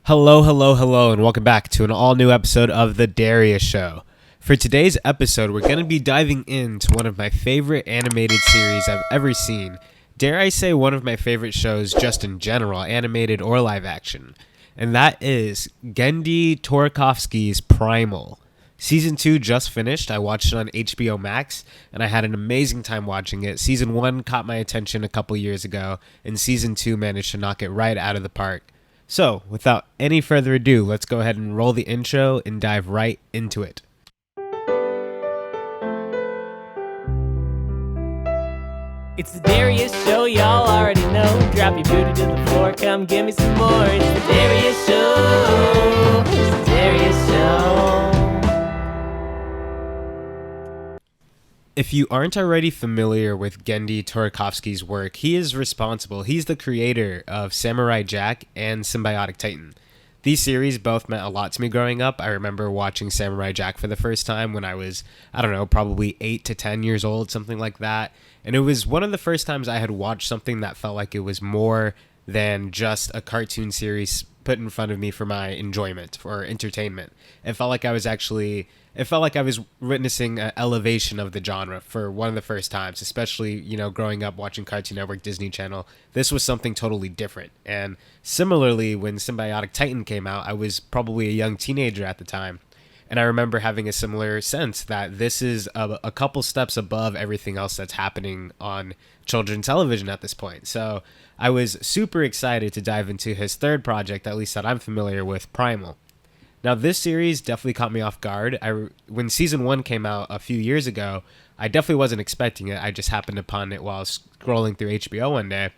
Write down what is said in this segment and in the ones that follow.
Hello, hello, hello, and welcome back to an all-new episode of The Darius Show. For today's episode, we're going to be diving into one of my favorite animated series I've ever seen. Dare I say one of my favorite shows just in general, animated or live action. And that is Genndy Tartakovsky's Primal. Season 2 just finished. I watched it on HBO Max, and I had an amazing time watching it. Season 1 caught my attention a couple years ago, and Season 2 managed to knock it right out of the park. So, without any further ado, let's go ahead and roll the intro and dive right into it. It's the Darius Show, y'all already know. Drop your booty to the floor, come give me some more. It's the Darius Show. It's the Darius Show. If you aren't already familiar with Genndy Tartakovsky's work, he's the creator of Samurai Jack and Symbiotic Titan. These series both meant a lot to me growing up. I remember watching Samurai Jack for the first time when I was, probably 8 to 10 years old, something like that. And it was one of the first times I had watched something that felt like it was more than just a cartoon series put in front of me for my enjoyment or entertainment. It felt like I was witnessing an elevation of the genre for one of the first times, especially, growing up watching Cartoon Network, Disney Channel. This was something totally different. And similarly, when Symbiotic Titan came out, I was probably a young teenager at the time. And I remember having a similar sense that this is a couple steps above everything else that's happening on children's television at this point. So I was super excited to dive into his third project, at least that I'm familiar with, Primal. Now, this series definitely caught me off guard. When Season 1 came out a few years ago, I definitely wasn't expecting it. I just happened upon it while scrolling through HBO one day,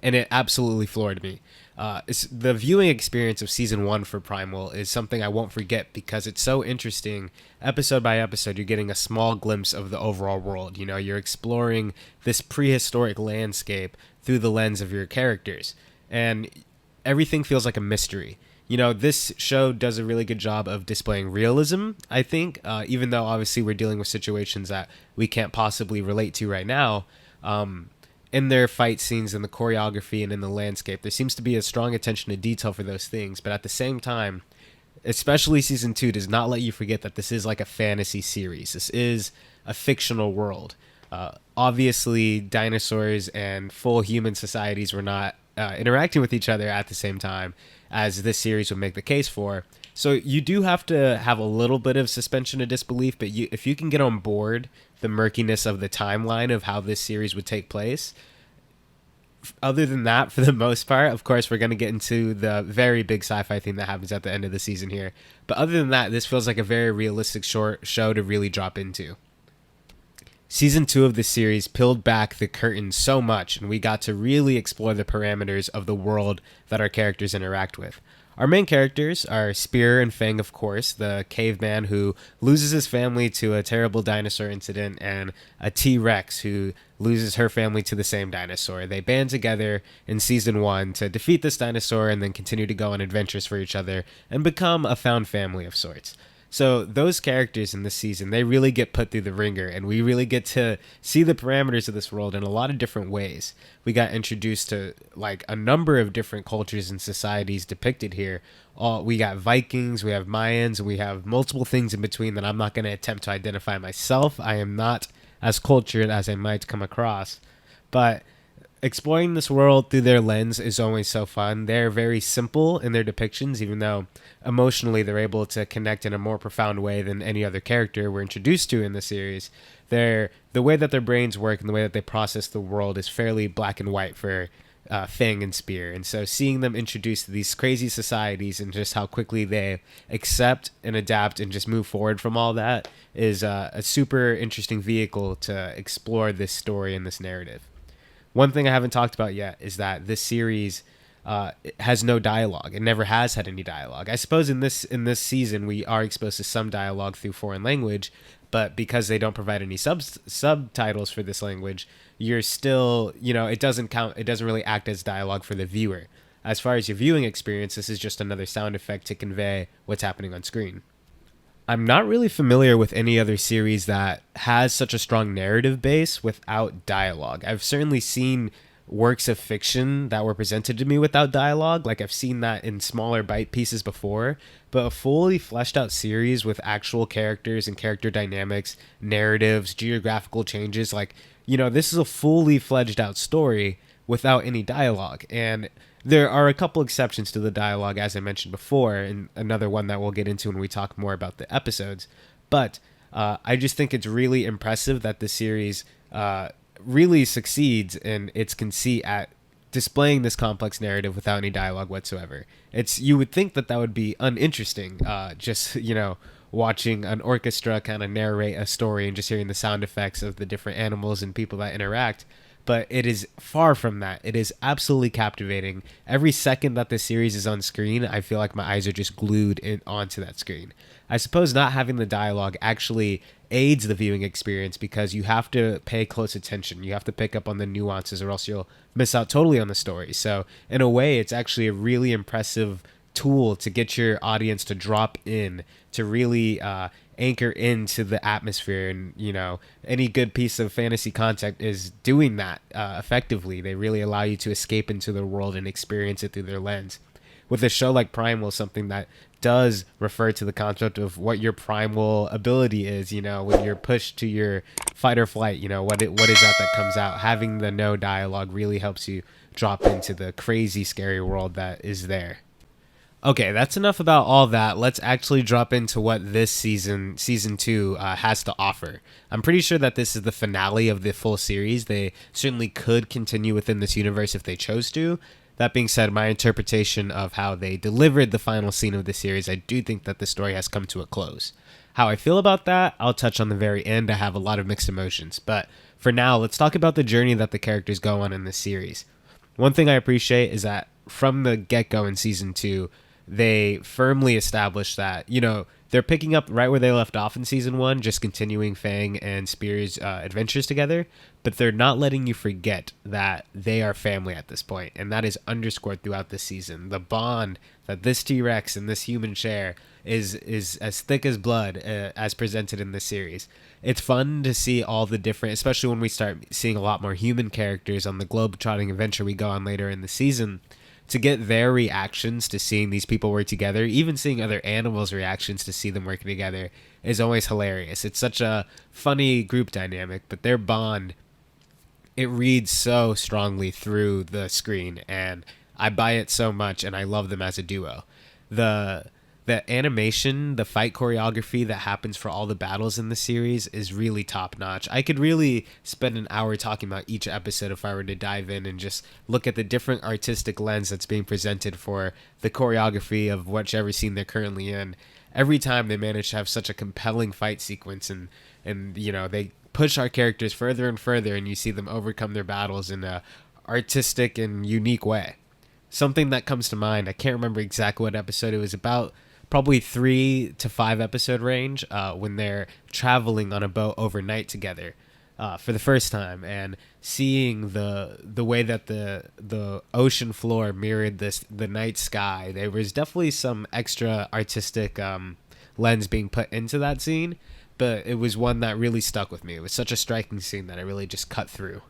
and it absolutely floored me. The viewing experience of Season 1 for Primal is something I won't forget because it's so interesting. Episode by episode, you're getting a small glimpse of the overall world. You're exploring this prehistoric landscape through the lens of your characters, and everything feels like a mystery. This show does a really good job of displaying realism, I think, even though obviously we're dealing with situations that we can't possibly relate to right now. In their fight scenes, in the choreography, and in the landscape, there seems to be a strong attention to detail for those things. But at the same time, especially Season 2 does not let you forget that this is like a fantasy series. This is a fictional world. Obviously, dinosaurs and full human societies were not interacting with each other at the same time, as this series would make the case for. So you do have to have a little bit of suspension of disbelief, but if you can get on board the murkiness of the timeline of how this series would take place, other than that, for the most part, of course, we're going to get into the very big sci-fi thing that happens at the end of the season here. But other than that, this feels like a very realistic short show to really drop into. Season 2 of the series peeled back the curtain so much, and we got to really explore the parameters of the world that our characters interact with. Our main characters are Spear and Fang, of course, the caveman who loses his family to a terrible dinosaur incident, and a T-Rex who loses her family to the same dinosaur. They band together in Season 1 to defeat this dinosaur and then continue to go on adventures for each other and become a found family of sorts. So those characters in this season, they really get put through the ringer, and we really get to see the parameters of this world in a lot of different ways. We got introduced to like a number of different cultures and societies depicted here. We got Vikings, we have Mayans, and we have multiple things in between that I'm not going to attempt to identify myself. I am not as cultured as I might come across, but exploring this world through their lens is always so fun. They're very simple in their depictions, even though emotionally they're able to connect in a more profound way than any other character we're introduced to in the series. The way that their brains work and the way that they process the world is fairly black and white for Fang and Spear. And so seeing them introduced to these crazy societies and just how quickly they accept and adapt and just move forward from all that is a super interesting vehicle to explore this story and this narrative. One thing I haven't talked about yet is that this series has no dialogue. It never has had any dialogue. I suppose in this season we are exposed to some dialogue through foreign language, but because they don't provide any subtitles for this language, you're still, it doesn't count. It doesn't really act as dialogue for the viewer. As far as your viewing experience, this is just another sound effect to convey what's happening on screen. I'm not really familiar with any other series that has such a strong narrative base without dialogue. I've certainly seen works of fiction that were presented to me without dialogue. Like I've seen that in smaller bite pieces before, but a fully fleshed out series with actual characters and character dynamics, narratives, geographical changes, like, this is a fully fledged out story without any dialogue. And there are a couple exceptions to the dialogue, as I mentioned before, and another one that we'll get into when we talk more about the episodes. But I just think it's really impressive that the series really succeeds in its conceit at displaying this complex narrative without any dialogue whatsoever. You would think that would be uninteresting, just watching an orchestra kind of narrate a story and just hearing the sound effects of the different animals and people that interact. But it is far from that. It is absolutely captivating. Every second that the series is on screen, I feel like my eyes are just glued onto that screen. I suppose not having the dialogue actually aids the viewing experience because you have to pay close attention. You have to pick up on the nuances or else you'll miss out totally on the story. So in a way, it's actually a really impressive tool to get your audience to drop in, to really anchor into the atmosphere. And any good piece of fantasy content is doing that effectively. They really allow you to escape into the world and experience it through their lens. With a show like Primal, something that does refer to the concept of what your primal ability is, when you're pushed to your fight or flight, what is that comes out. Having the no dialogue really helps you drop into the crazy, scary world that is there. Okay, that's enough about all that. Let's actually drop into what this season 2, has to offer. I'm pretty sure that this is the finale of the full series. They certainly could continue within this universe if they chose to. That being said, my interpretation of how they delivered the final scene of the series, I do think that the story has come to a close. How I feel about that, I'll touch on the very end. I have a lot of mixed emotions. But for now, let's talk about the journey that the characters go on in this series. One thing I appreciate is that from the get-go in season 2, they firmly established that, they're picking up right where they left off in season 1, just continuing Fang and Spear's adventures together, but they're not letting you forget that they are family at this point, and that is underscored throughout the season. The bond that this T-Rex and this human share is as thick as blood as presented in this series. It's fun to see all the different, especially when we start seeing a lot more human characters on the globe-trotting adventure we go on later in the season, to get their reactions to seeing these people work together, even seeing other animals' reactions to see them working together, is always hilarious. It's such a funny group dynamic, but their bond, it reads so strongly through the screen, and I buy it so much, and I love them as a duo. The animation, the fight choreography that happens for all the battles in the series is really top notch. I could really spend an hour talking about each episode if I were to dive in and just look at the different artistic lens that's being presented for the choreography of whichever scene they're currently in. Every time they manage to have such a compelling fight sequence and they push our characters further and further, and you see them overcome their battles in a artistic and unique way. Something that comes to mind, I can't remember exactly what episode it was about, probably 3 to 5 episode range, when they're traveling on a boat overnight together for the first time, and seeing the way that the ocean floor mirrored the night sky. There was definitely some extra artistic lens being put into that scene, but it was one that really stuck with me. It was such a striking scene that I really just cut through.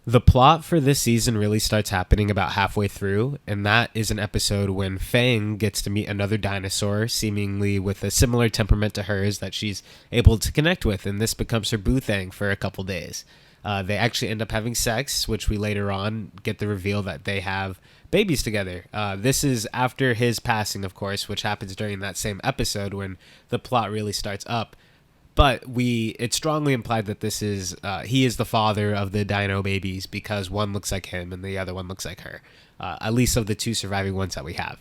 The plot for this season really starts happening about halfway through, and that is an episode when Fang gets to meet another dinosaur, seemingly with a similar temperament to hers that she's able to connect with, and this becomes her boo thing for a couple days. They actually end up having sex, which we later on get the reveal that they have babies together. This is after his passing, of course, which happens during that same episode when the plot really starts up. But it's strongly implied that he is the father of the dino babies because one looks like him and the other one looks like her, at least of the 2 surviving ones that we have.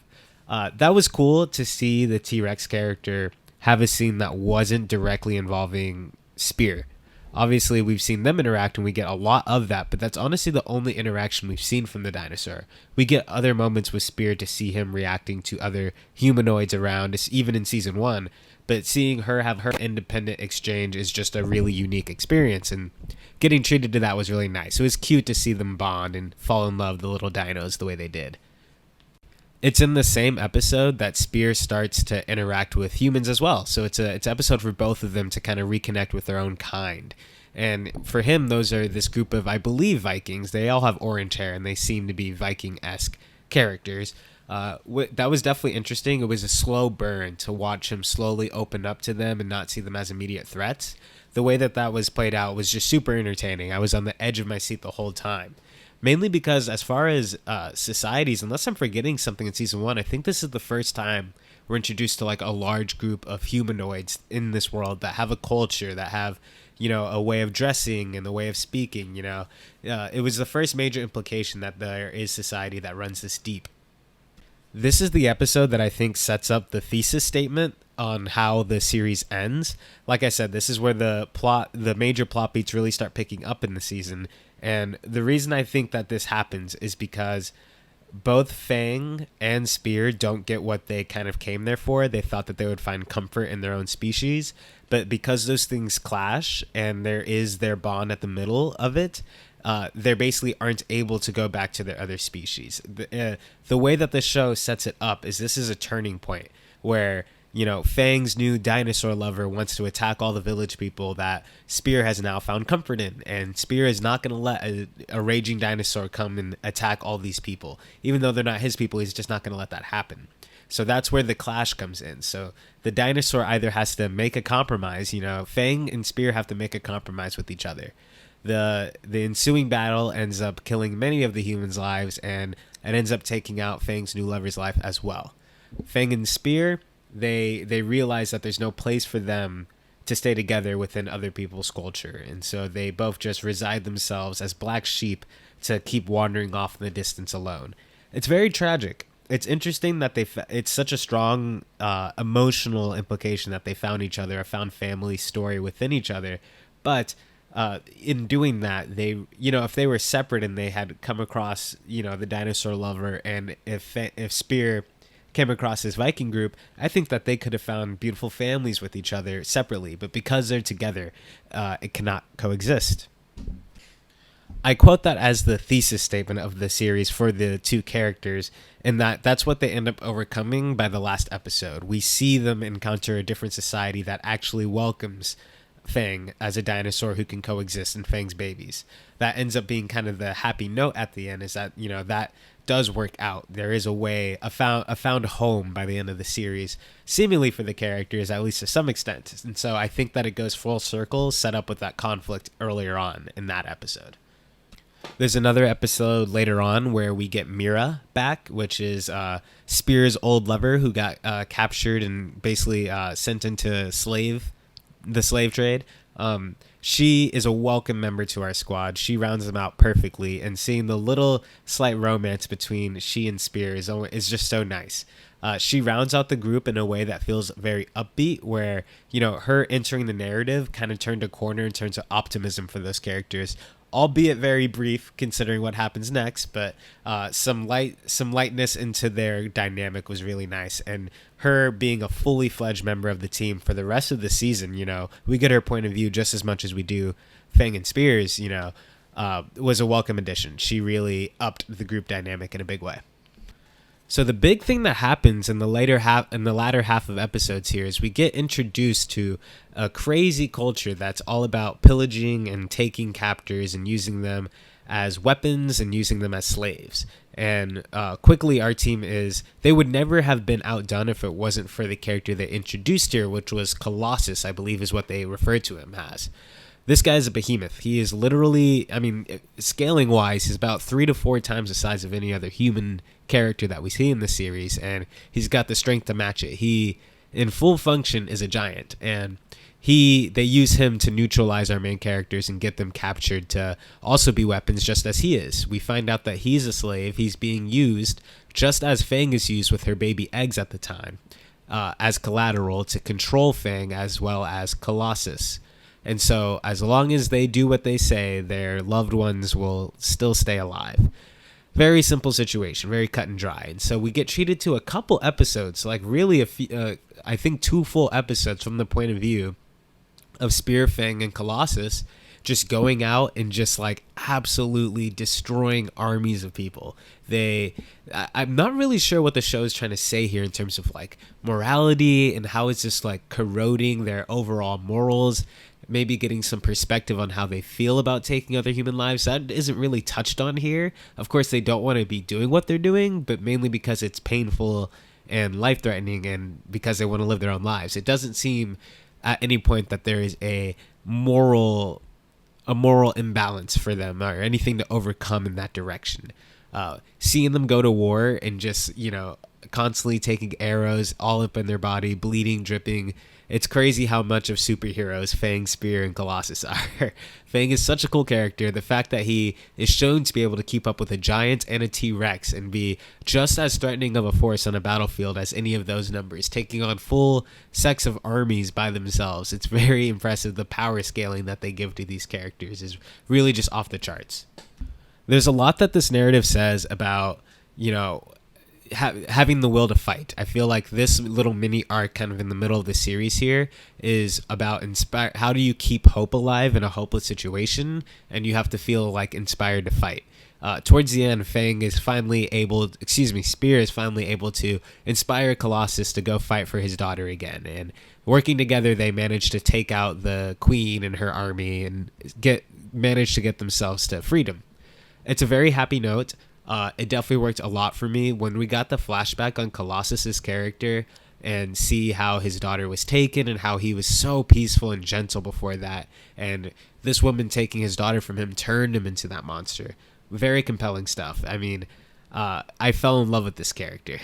That was cool to see the T-Rex character have a scene that wasn't directly involving Spear. Obviously, we've seen them interact and we get a lot of that, but that's honestly the only interaction we've seen from the dinosaur. We get other moments with Spear to see him reacting to other humanoids around, even in season 1. But seeing her have her independent exchange is just a really unique experience, and getting treated to that was really nice. It was cute to see them bond and fall in love, the little dinos, the way they did. It's in the same episode that Spear starts to interact with humans as well, so it's an episode for both of them to kind of reconnect with their own kind. And for him, those are this group of, I believe, Vikings. They all have orange hair, and they seem to be Viking-esque characters. That was definitely interesting. It was a slow burn to watch him slowly open up to them and not see them as immediate threats. The way that was played out was just super entertaining. I was on the edge of my seat the whole time. Mainly because as far as societies, unless I'm forgetting something in season 1, I think this is the first time we're introduced to like a large group of humanoids in this world that have a culture, that have, a way of dressing and the way of speaking. It was the first major implication that there is society that runs this deep. This is the episode that I think sets up the thesis statement on how the series ends. Like I said, this is where the major plot beats really start picking up in the season. And the reason I think that this happens is because both Fang and Spear don't get what they kind of came there for. They thought that they would find comfort in their own species, but because those things clash and there is their bond at the middle of it, they basically aren't able to go back to their other species. The way that the show sets it up is this is a turning point where Fang's new dinosaur lover wants to attack all the village people that Spear has now found comfort in. And Spear is not going to let a raging dinosaur come and attack all these people. Even though they're not his people, he's just not going to let that happen. So that's where the clash comes in. So the dinosaur either has to make a compromise. Fang and Spear have to make a compromise with each other. The ensuing battle ends up killing many of the humans' lives, and it ends up taking out Fang's new lover's life as well. Fang and Spear, they realize that there's no place for them to stay together within other people's culture, and so they both just reside themselves as black sheep to keep wandering off in the distance alone. It's very tragic. It's interesting that it's such a strong emotional implication that they found each other, a found family story within each other, but in doing that, they, if they were separate and they had come across, the dinosaur lover, and if Spear came across his Viking group, I think that they could have found beautiful families with each other separately, but because they're together, it cannot coexist. I quote that as the thesis statement of the series for the two characters, and that's what they end up overcoming by the last episode. We see them encounter a different society that actually welcomes Fang as a dinosaur who can coexist in Fang's babies. That ends up being kind of the happy note at the end, is that that does work out. There is a found home by the end of the series, seemingly for the characters, at least to some extent. And so I think that it goes full circle, set up with that conflict earlier on in that episode. There's another episode later on where we get Mira back, which is Spear's old lover who got captured and basically sent into the slave trade. She is a welcome member to our squad. She rounds them out perfectly, and seeing the little slight romance between she and Spear is just so nice. She rounds out the group in a way that feels very upbeat, where her entering the narrative kind of turned a corner in terms of optimism for those characters, albeit very brief considering what happens next, but some lightness into their dynamic was really nice. And her being a fully fledged member of the team for the rest of the season, we get her point of view just as much as we do Fang and Spears, was a welcome addition. She really upped the group dynamic in a big way. So the big thing that happens in the latter half of episodes here is we get introduced to a crazy culture that's all about pillaging and taking captors and using them as weapons and using them as slaves. And quickly our team they would never have been outdone if it wasn't for the character they introduced here, which was Colossus, I believe is what they refer to him as. This guy is a behemoth. He is literally, scaling wise, he's about 3 to 4 times the size of any other human character that we see in the series, and he's got the strength to match it. He, in full function, is a giant, and they use him to neutralize our main characters and get them captured to also be weapons just as he is. We find out that he's a slave. He's being used just as Fang is used with her baby eggs at the time, as collateral to control Fang as well as Colossus. And so as long as they do what they say, their loved ones will still stay alive. Very simple situation, very cut and dry. And so we get treated to a couple episodes, like really I think 2 full episodes from the point of view of Spear, Fang, and Colossus just going out and just like absolutely destroying armies of people. I'm not really sure what the show is trying to say here in terms of like morality and how it's just like corroding their overall morals. maybe getting some perspective on how they feel about taking other human lives. That isn't really touched on here. Of course, they don't want to be doing what they're doing, but mainly because it's painful and life-threatening, and because they want to live their own lives. It doesn't seem at any point that there is moral imbalance for them or anything to overcome in that direction. Seeing them go to war and just, constantly taking arrows all up in their body, bleeding, dripping. It's crazy how much of superheroes Fang, Spear, and Colossus are. Fang is such a cool character. The fact that he is shown to be able to keep up with a giant and a T-Rex and be just as threatening of a force on a battlefield as any of those numbers, taking on full sets of armies by themselves. It's very impressive. The power scaling that they give to these characters is really just off the charts. There's a lot that this narrative says about, having the will to fight. I feel like this little mini arc kind of in the middle of the series here is about how do you keep hope alive in a hopeless situation, and you have to feel like inspired to fight. Towards the end, Spear is finally able to inspire Colossus to go fight for his daughter again, and working together they manage to take out the queen and her army and manage to get themselves to freedom. It's a very happy note. It definitely worked a lot for me when we got the flashback on Colossus's character and see how his daughter was taken and how he was so peaceful and gentle before that. And this woman taking his daughter from him turned him into that monster. Very compelling stuff. I mean, I fell in love with this character.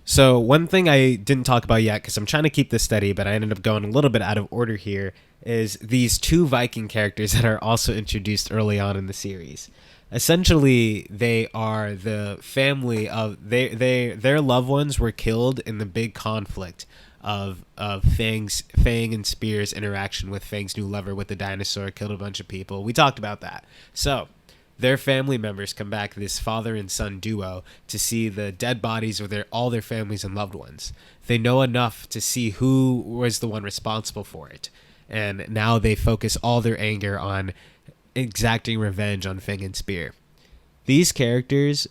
So one thing I didn't talk about yet, because I'm trying to keep this steady, but I ended up going a little bit out of order here, is these two Viking characters that are also introduced early on in the series. Essentially, they are the family of their loved ones were killed in the big conflict of Fang and Spear's interaction with Fang's new lover with the dinosaur, killed a bunch of people. We talked about that. So their family members come back, this father and son duo, to see the dead bodies of all their families and loved ones. They know enough to see who was the one responsible for it, and now they focus all their anger on exacting revenge on Fang and Spear. These characters,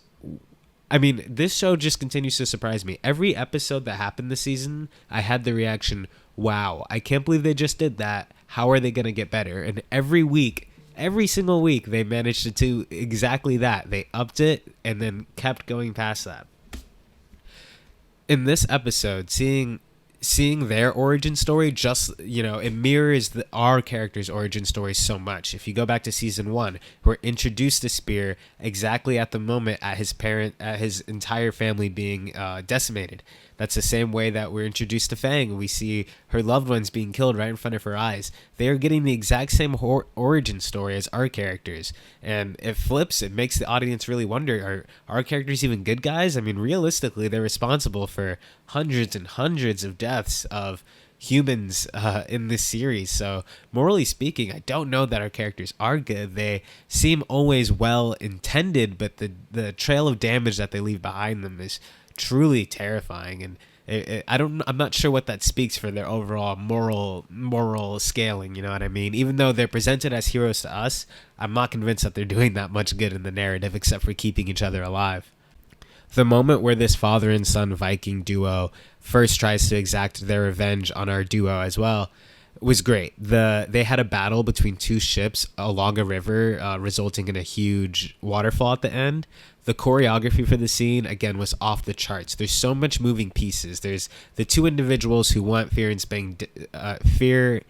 I mean, this show just continues to surprise me. Every episode that happened this season, I had the reaction, wow, I can't believe they just did that. How are they going to get better? And every single week, they managed to do exactly that. They upped it and then kept going past that. In this episode, seeing their origin story, just, it mirrors our character's origin story so much. If you go back to season 1, we're introduced to Spear exactly at the moment at his entire family being decimated. That's the same way that we're introduced to Fang. We see her loved ones being killed right in front of her eyes. They are getting the exact same origin story as our characters. And it flips. It makes the audience really wonder, are our characters even good guys? I mean, realistically, they're responsible for hundreds and hundreds of deaths of humans in this series. So morally speaking, I don't know that our characters are good. They seem always well intended, but the trail of damage that they leave behind them is truly terrifying, and I'm not sure what that speaks for their overall moral scaling. You know what I mean? Even though they're presented as heroes to us, I'm not convinced that they're doing that much good in the narrative, except for keeping each other alive. The moment where this father and son Viking duo first tries to exact their revenge on our duo as well was great. They had a battle between two ships along a river, resulting in a huge waterfall at the end. The choreography for the scene, again, was off the charts. There's so much moving pieces. There's the two individuals who want Fear and Spear.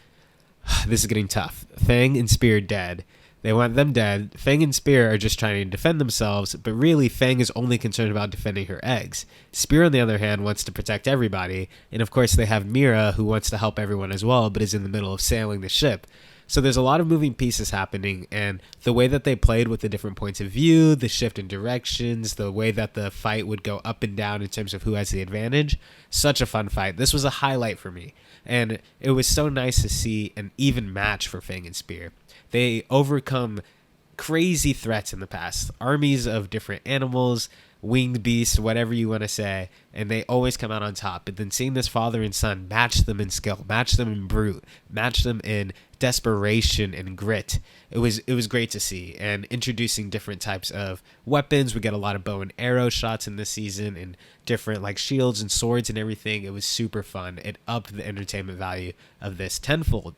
This is getting tough. Fang and Spear dead. They want them dead. Fang and Spear are just trying to defend themselves, but really Fang is only concerned about defending her eggs. Spear, on the other hand, wants to protect everybody, and of course they have Mira, who wants to help everyone as well, but is in the middle of sailing the ship. So there's a lot of moving pieces happening, and the way that they played with the different points of view, the shift in directions, the way that the fight would go up and down in terms of who has the advantage, such a fun fight. This was a highlight for me, and it was so nice to see an even match for Fang and Spear. They overcome crazy threats in the past, armies of different animals, winged beasts, whatever you want to say, and they always come out on top. But then seeing this father and son match them in skill, match them in brute, match them in desperation and grit, it was great to see. And introducing different types of weapons, we get a lot of bow and arrow shots in this season, and different like shields and swords and everything. It was super fun. It upped the entertainment value of this tenfold.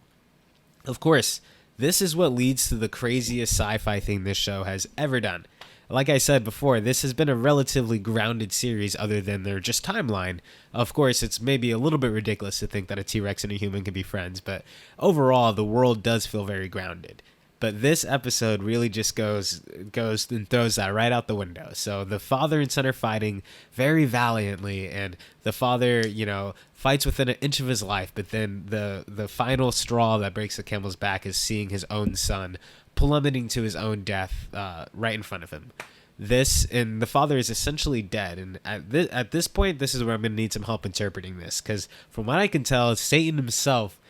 Of course, this is what leads to the craziest sci-fi thing this show has ever done. Like I said before, this has been a relatively grounded series other than their just timeline. Of course, it's maybe a little bit ridiculous to think that a T-Rex and a human can be friends, but overall, the world does feel very grounded. But this episode really just goes and throws that right out the window. So the father and son are fighting very valiantly, and the father, fights within an inch of his life. But then the final straw that breaks the camel's back is seeing his own son plummeting to his own death right in front of him. The father is essentially dead, and at this point, this is where I'm gonna need some help interpreting this, because from what I can tell, Satan himself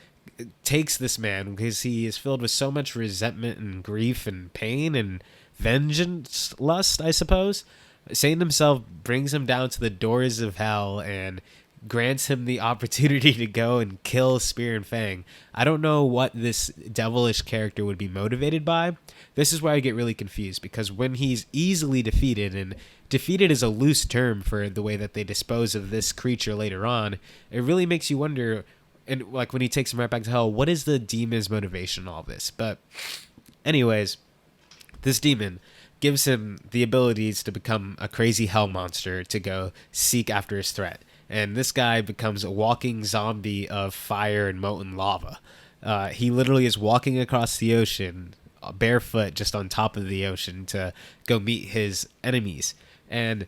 takes this man because he is filled with so much resentment and grief and pain and vengeance lust, I suppose. Satan himself brings him down to the doors of hell and grants him the opportunity to go and kill Spear and Fang. I don't know what this devilish character would be motivated by. This is where I get really confused, because when he's easily defeated, and defeated is a loose term for the way that they dispose of this creature later on, it really makes you wonder, and like when he takes him right back to hell, what is the demon's motivation in all this? But anyways, this demon gives him the abilities to become a crazy hell monster to go seek after his threat. And this guy becomes a walking zombie of fire and molten lava. He literally is walking across the ocean barefoot just on top of the ocean to go meet his enemies. And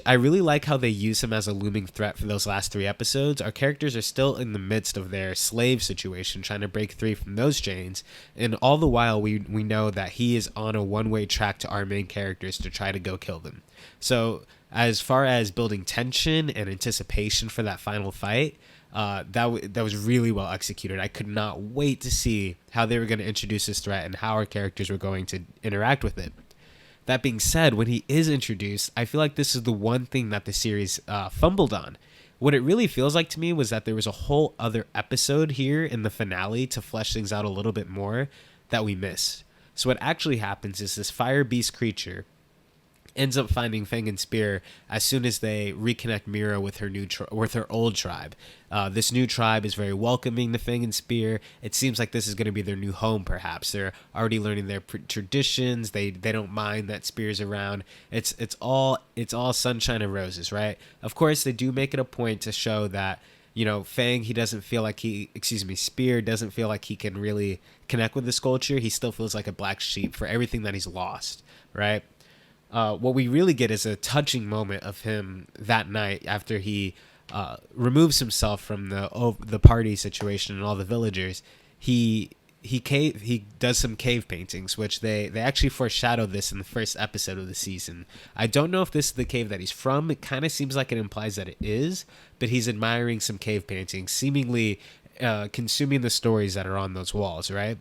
I really like how they use him as a looming threat for those last 3 episodes. Our characters are still in the midst of their slave situation, trying to break free from those chains, and all the while we know that he is on a one-way track to our main characters to try to go kill them. So as far as building tension and anticipation for that final fight, that was really well executed. I could not wait to see how they were going to introduce this threat and how our characters were going to interact with it. That being said, when he is introduced, I feel like this is the one thing that the series fumbled on. What it really feels like to me was that there was a whole other episode here in the finale to flesh things out a little bit more that we missed. So what actually happens is this fire beast creature ends up finding Fang and Spear as soon as they reconnect Mira with her with her old tribe. This new tribe is very welcoming to Fang and Spear. It seems like this is going to be their new home, perhaps. They're already learning their traditions. They don't mind that Spear's around. It's all sunshine and roses, right? Of course, they do make it a point to show that, Fang, Spear doesn't feel like he can really connect with this culture. He still feels like a black sheep for everything that he's lost, right? What we really get is a touching moment of him that night after he removes himself from the party situation and all the villagers. He does some cave paintings, which they actually foreshadowed this in the first episode of the season. I don't know if this is the cave that he's from. It kind of seems like it implies that it is, but he's admiring some cave paintings, seemingly consuming the stories that are on those walls, right?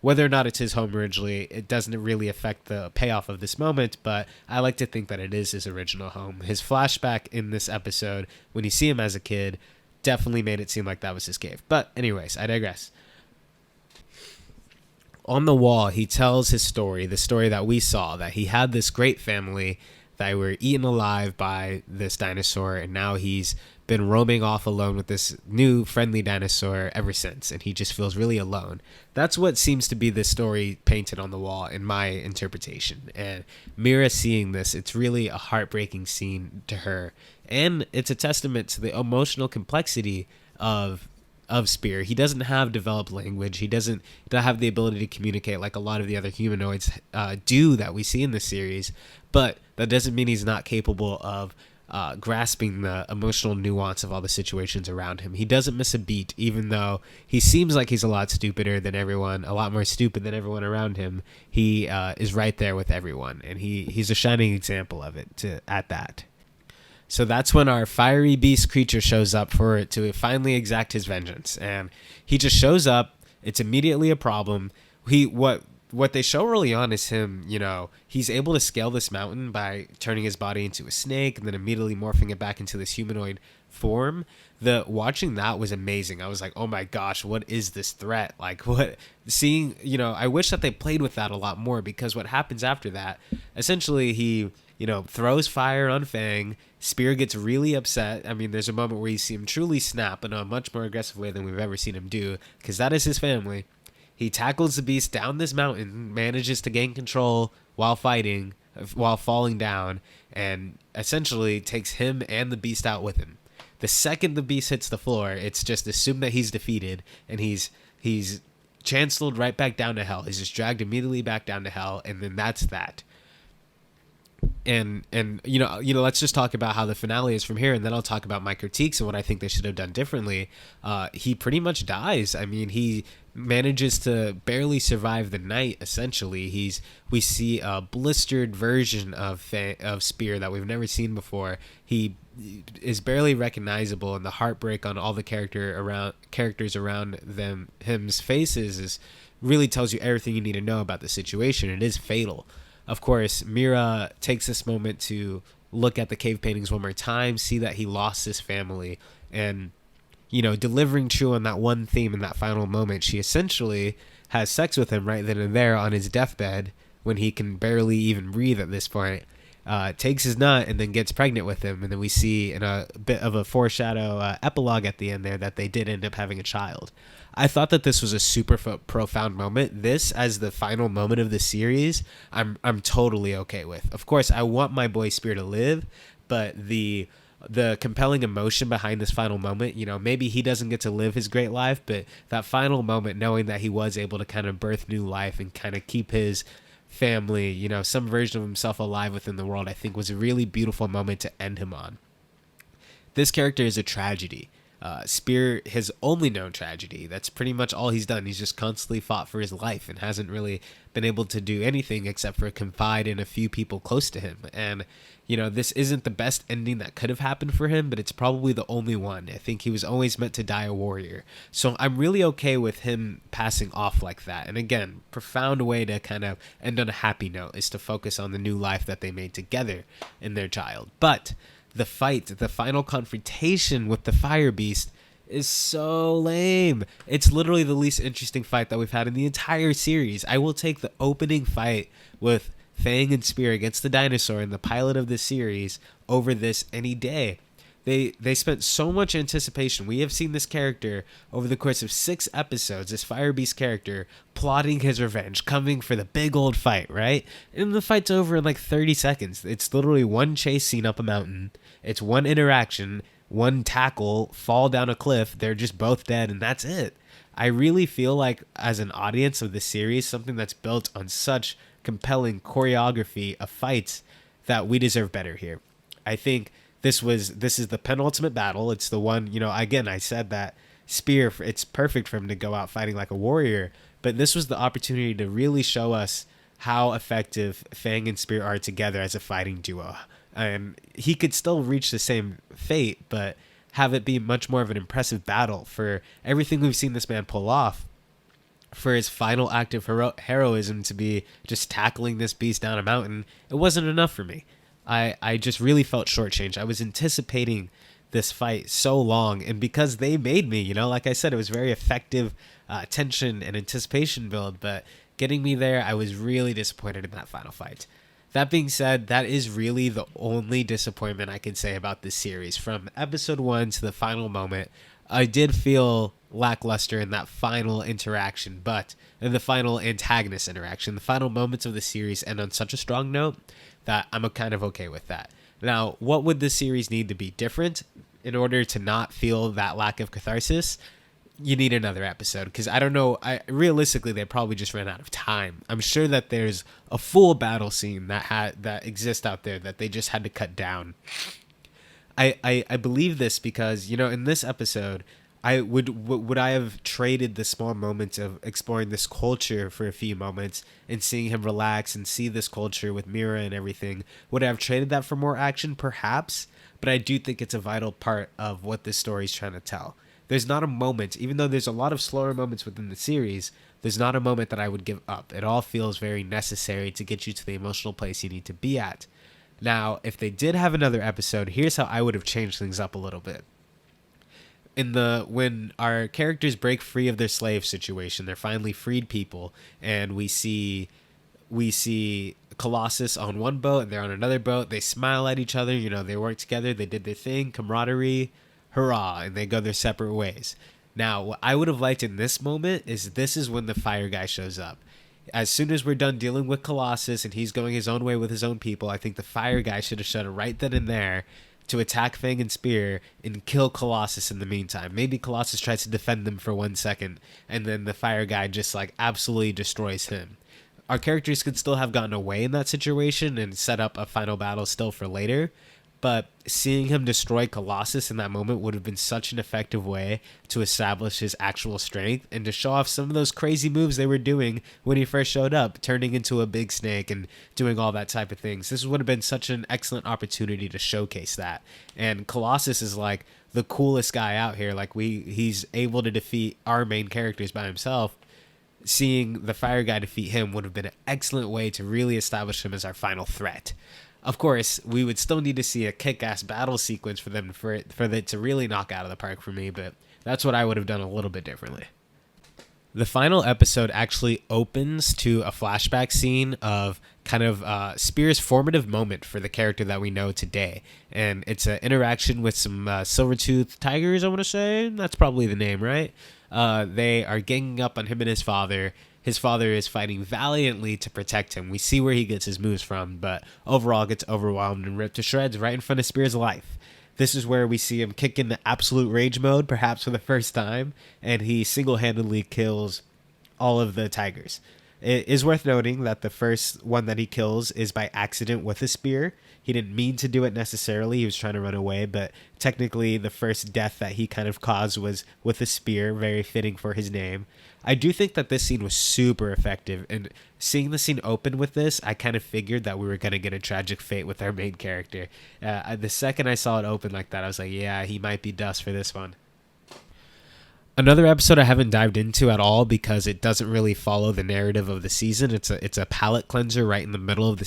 Whether or not it's his home originally, it doesn't really affect the payoff of this moment, but I like to think that it is his original home. His flashback in this episode, when you see him as a kid, definitely made it seem like that was his cave. But anyways, I digress. On the wall, he tells his story, the story that we saw, that he had this great family that were eaten alive by this dinosaur, and now he's been roaming off alone with this new friendly dinosaur ever since, and he just feels really alone. That's what seems to be the story painted on the wall in my interpretation. And Mira seeing this, it's really a heartbreaking scene to her, and it's a testament to the emotional complexity of Spear. He doesn't have developed language. He doesn't have the ability to communicate like a lot of the other humanoids do that we see in the series, but that doesn't mean he's not capable of grasping the emotional nuance of all the situations around him. He doesn't miss a beat, even though he seems like he's a lot stupider than everyone, a lot more stupid than everyone around him. He is right there with everyone, and he's a shining example of it at that. So that's when our fiery beast creature shows up to finally exact his vengeance, and he just shows up. It's immediately a problem. What they show early on is him, he's able to scale this mountain by turning his body into a snake and then immediately morphing it back into this humanoid form. Watching that was amazing. I was like, oh my gosh, what is this threat? Like, I wish that they played with that a lot more, because what happens after that, essentially he, throws fire on Fang. Spear gets really upset. I mean, there's a moment where you see him truly snap in a much more aggressive way than we've ever seen him do, because that is his family. He tackles the beast down this mountain, manages to gain control while fighting, while falling down, and essentially takes him and the beast out with him. The second the beast hits the floor, it's just assumed that he's defeated, and he's chancelled right back down to hell. He's just dragged immediately back down to hell, and then that's that. And let's just talk about how the finale is from here, and then I'll talk about my critiques and what I think they should have done differently. He pretty much dies. I mean, he manages to barely survive the night. Essentially, we see a blistered version of Spear that we've never seen before. He is barely recognizable, and the heartbreak on all the characters around him's faces is really tells you everything you need to know about the situation. It is fatal. Of course, Mira takes this moment to look at the cave paintings one more time, see that he lost his family, and, delivering true on that one theme in that final moment, she essentially has sex with him right then and there on his deathbed when he can barely even breathe at this point, takes his nut and then gets pregnant with him. And then we see in a bit of a foreshadow epilogue at the end there that they did end up having a child. I thought that this was a super profound moment. This, as the final moment of the series, I'm totally okay with. Of course, I want my boy Spear to live, but the compelling emotion behind this final moment, maybe he doesn't get to live his great life, but that final moment, knowing that he was able to kind of birth new life and kind of keep his family, some version of himself alive within the world, I think was a really beautiful moment to end him on. This character is a tragedy. Spear has only known tragedy. That's pretty much all he's done. He's just constantly fought for his life and hasn't really been able to do anything except for confide in a few people close to him. And, this isn't the best ending that could have happened for him, but it's probably the only one. I think he was always meant to die a warrior. So I'm really okay with him passing off like that. And again, profound way to kind of end on a happy note is to focus on the new life that they made together in their child. But the fight, the final confrontation with the fire beast is so lame. It's literally the least interesting fight that we've had in the entire series. I will take the opening fight with Fang and Spear against the dinosaur and the pilot of this series over this any day. They spent so much anticipation. We have seen this character over the course of 6 episodes, this Fire Beast character, plotting his revenge, coming for the big old fight, right? And the fight's over in like 30 seconds. It's literally one chase scene up a mountain. It's one interaction, one tackle, fall down a cliff. They're just both dead, and that's it. I really feel like, as an audience of the series, something that's built on such compelling choreography of fights, that we deserve better here. I think this is the penultimate battle. It's the one, again, I said that Spear, it's perfect for him to go out fighting like a warrior, but this was the opportunity to really show us how effective Fang and Spear are together as a fighting duo. And he could still reach the same fate, but have it be much more of an impressive battle for everything we've seen this man pull off. For his final act of heroism to be just tackling this beast down a mountain, it wasn't enough for me. I just really felt shortchanged. I was anticipating this fight so long, and because they made me, like I said, it was very effective tension and anticipation build, but getting me there, I was really disappointed in that final fight. That being said, that is really the only disappointment I can say about this series. From episode 1 to the final moment, I did feel lackluster in that final interaction, but in the final antagonist interaction, the final moments of the series end on such a strong note that I'm kind of okay with that. Now, what would the series need to be different in order to not feel that lack of catharsis? You need another episode, because I don't know. Realistically, they probably just ran out of time. I'm sure that there's a full battle scene that exists out there that they just had to cut down. I believe this because, in this episode, would I have traded the small moments of exploring this culture for a few moments and seeing him relax and see this culture with Mira and everything? Would I have traded that for more action? Perhaps, but I do think it's a vital part of what this story is trying to tell. There's not a moment, even though there's a lot of slower moments within the series, there's not a moment that I would give up. It all feels very necessary to get you to the emotional place you need to be at. Now, if they did have another episode, here's how I would have changed things up a little bit. When our characters break free of their slave situation, they're finally freed people, and we see Colossus on one boat and they're on another boat. They smile at each other, they work together, they did their thing, camaraderie, hurrah, and they go their separate ways. Now, what I would have liked in this moment is this is when the fire guy shows up. As soon as we're done dealing with Colossus and he's going his own way with his own people, I think the fire guy should have shut it right then and there to attack Fang and Spear and kill Colossus in the meantime. Maybe Colossus tries to defend them for 1 second, and then the fire guy just like absolutely destroys him. Our characters could still have gotten away in that situation and set up a final battle still for later, but seeing him destroy Colossus in that moment would have been such an effective way to establish his actual strength and to show off some of those crazy moves they were doing when he first showed up, turning into a big snake and doing all that type of things. This would have been such an excellent opportunity to showcase that. And Colossus is like the coolest guy out here. Like he's able to defeat our main characters by himself. Seeing the fire guy defeat him would have been an excellent way to really establish him as our final threat. Of course, we would still need to see a kick-ass battle sequence for them for it to really knock out of the park for me, but that's what I would have done a little bit differently. The final episode actually opens to a flashback scene of kind of Spear's formative moment for the character that we know today. And it's an interaction with some silver-toothed tigers, I want to say. That's probably the name, right? They are ganging up on him and his father. His father is fighting valiantly to protect him. We see where he gets his moves from, but overall gets overwhelmed and ripped to shreds right in front of Spear's life. This is where we see him kick into absolute rage mode, perhaps for the first time, and he single-handedly kills all of the tigers. It is worth noting that the first one that he kills is by accident with a spear. He didn't mean to do it necessarily. He was trying to run away, but technically the first death that he kind of caused was with a spear, very fitting for his name. I do think that this scene was super effective, and seeing the scene open with this, I kind of figured that we were going to get a tragic fate with our main character. The second I saw it open like that, I was like, yeah, he might be dust for this one. Another episode I haven't dived into at all because it doesn't really follow the narrative of the season. It's a palate cleanser right in the middle of the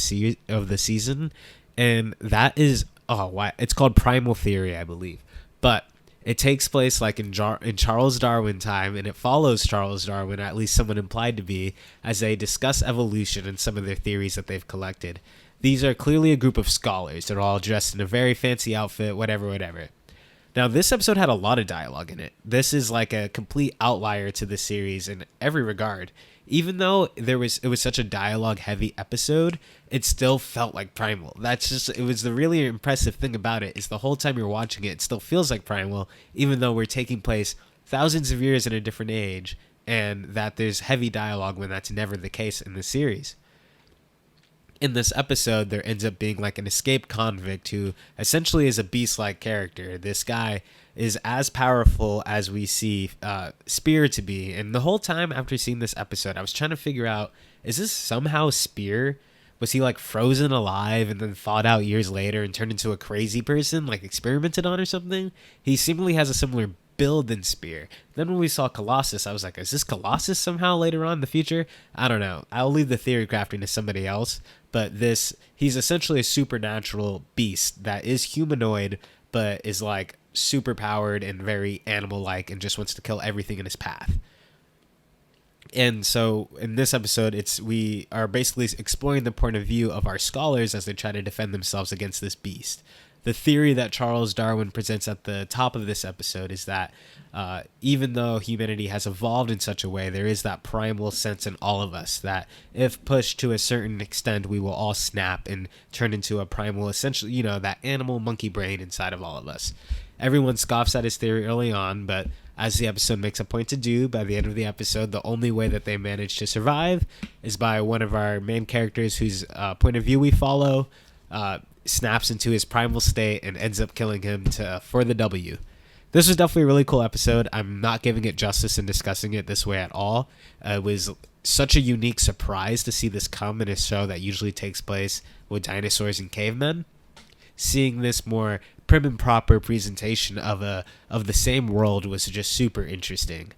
season, and that is it's called Primal Theory, I believe. But it takes place like in Charles Darwin time, and it follows Charles Darwin, at least someone implied to be, as they discuss evolution and some of their theories that they've collected. These are clearly a group of scholars. They're all dressed in a very fancy outfit, whatever. Now, this episode had a lot of dialogue in it. This is like a complete outlier to the series in every regard. Even though it was such a dialogue-heavy episode, it still felt like Primal. It was the really impressive thing about it, is the whole time you're watching it, it still feels like Primal, even though we're taking place thousands of years in a different age, and that there's heavy dialogue when that's never the case in the series. In this episode, there ends up being like an escaped convict who essentially is a beast-like character. This guy is as powerful as we see Spear to be. And the whole time after seeing this episode, I was trying to figure out, is this somehow Spear? Was he like frozen alive and then thawed out years later and turned into a crazy person, like experimented on or something? He seemingly has a similar build than Spear. Then when we saw Colossus, I was like, is this Colossus somehow later on in the future? I don't know. I'll leave the theory crafting to somebody else. But he's essentially a supernatural beast that is humanoid, but is like super powered and very animal-like and just wants to kill everything in his path. And so in this episode, we are basically exploring the point of view of our scholars as they try to defend themselves against this beast. The theory that Charles Darwin presents at the top of this episode is that even though humanity has evolved in such a way, there is that primal sense in all of us that if pushed to a certain extent, we will all snap and turn into a primal, essentially, that animal monkey brain inside of all of us. Everyone scoffs at his theory early on, but as the episode makes a point to do, by the end of the episode, the only way that they manage to survive is by one of our main characters whose point of view we follow snaps into his primal state and ends up killing him for the W. This was definitely a really cool episode. I'm not giving it justice in discussing it this way at all. It was such a unique surprise to see this come in a show that usually takes place with dinosaurs and cavemen. Seeing this more prim and proper presentation of the same world was just super interesting.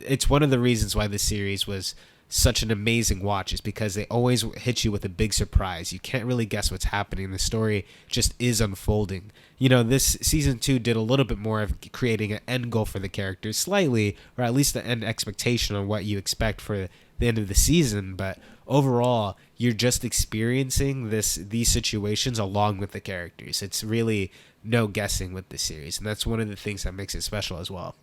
It's one of the reasons why this series was such an amazing watch, is because they always hit you with a big surprise. You can't really guess what's happening. The story just is unfolding. This season 2 did a little bit more of creating an end goal for the characters, slightly, or at least the end expectation on what you expect for the end of the season. But overall, you're just experiencing these situations along with the characters. It's really no guessing with the series, and that's one of the things that makes it special as well.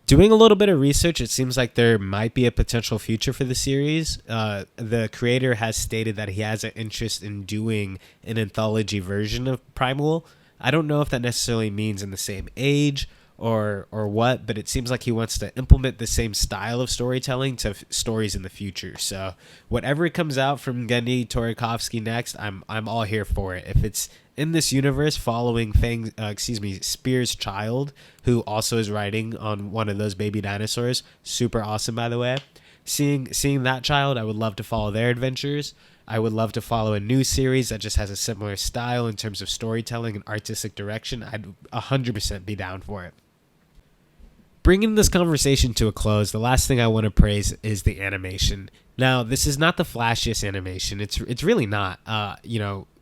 Doing a little bit of research, it seems like there might be a potential future for the series. The creator has stated that he has an interest in doing an anthology version of Primal. I don't know if that necessarily means in the same age or what, but it seems like he wants to implement the same style of storytelling to stories in the future. So whatever comes out from Genndy Tartakovsky next, I'm all here for it. If it's in this universe following Spear's child, who also is riding on one of those baby dinosaurs, super awesome by the way. Seeing that child, I would love to follow their adventures. I would love to follow a new series that just has a similar style in terms of storytelling and artistic direction. I'd 100% be down for it. Bringing this conversation to a close, the last thing I want to praise is the animation. Now, this is not the flashiest animation. It's really not.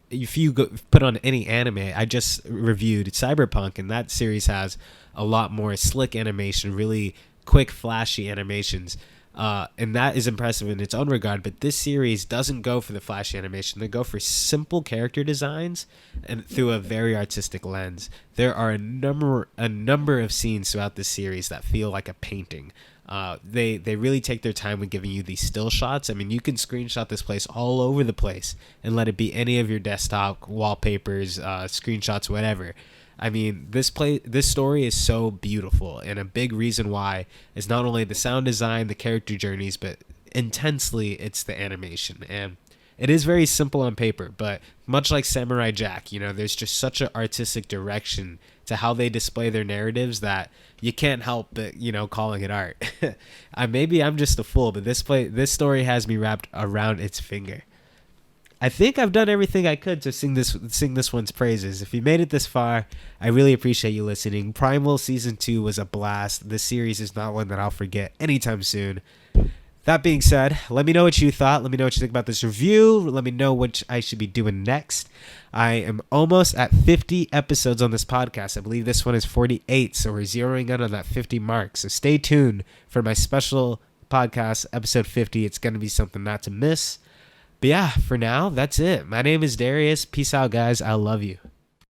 If you put on any anime, I just reviewed Cyberpunk, and that series has a lot more slick animation, really quick, flashy animations. And that is impressive in its own regard, but this series doesn't go for the flashy animation. They go for simple character designs and through a very artistic lens. There are a number of scenes throughout this series that feel like a painting. They really take their time with giving you these still shots. I mean, you can screenshot this place all over the place and let it be any of your desktop wallpapers, screenshots, whatever. I mean, this story is so beautiful, and a big reason why is not only the sound design, the character journeys, but intensely it's the animation. And it is very simple on paper, but much like Samurai Jack, there's just such an artistic direction to how they display their narratives that you can't help but, calling it art. Maybe I'm just a fool, but this story has me wrapped around its finger. I think I've done everything I could to sing this one's praises. If you made it this far, I really appreciate you listening. Primal Season 2 was a blast. This series is not one that I'll forget anytime soon. That being said, let me know what you thought. Let me know what you think about this review. Let me know what I should be doing next. I am almost at 50 episodes on this podcast. I believe this one is 48, so we're zeroing in on that 50 mark. So stay tuned for my special podcast, episode 50. It's going to be something not to miss. But yeah, for now, that's it. My name is Darius. Peace out, guys. I love you.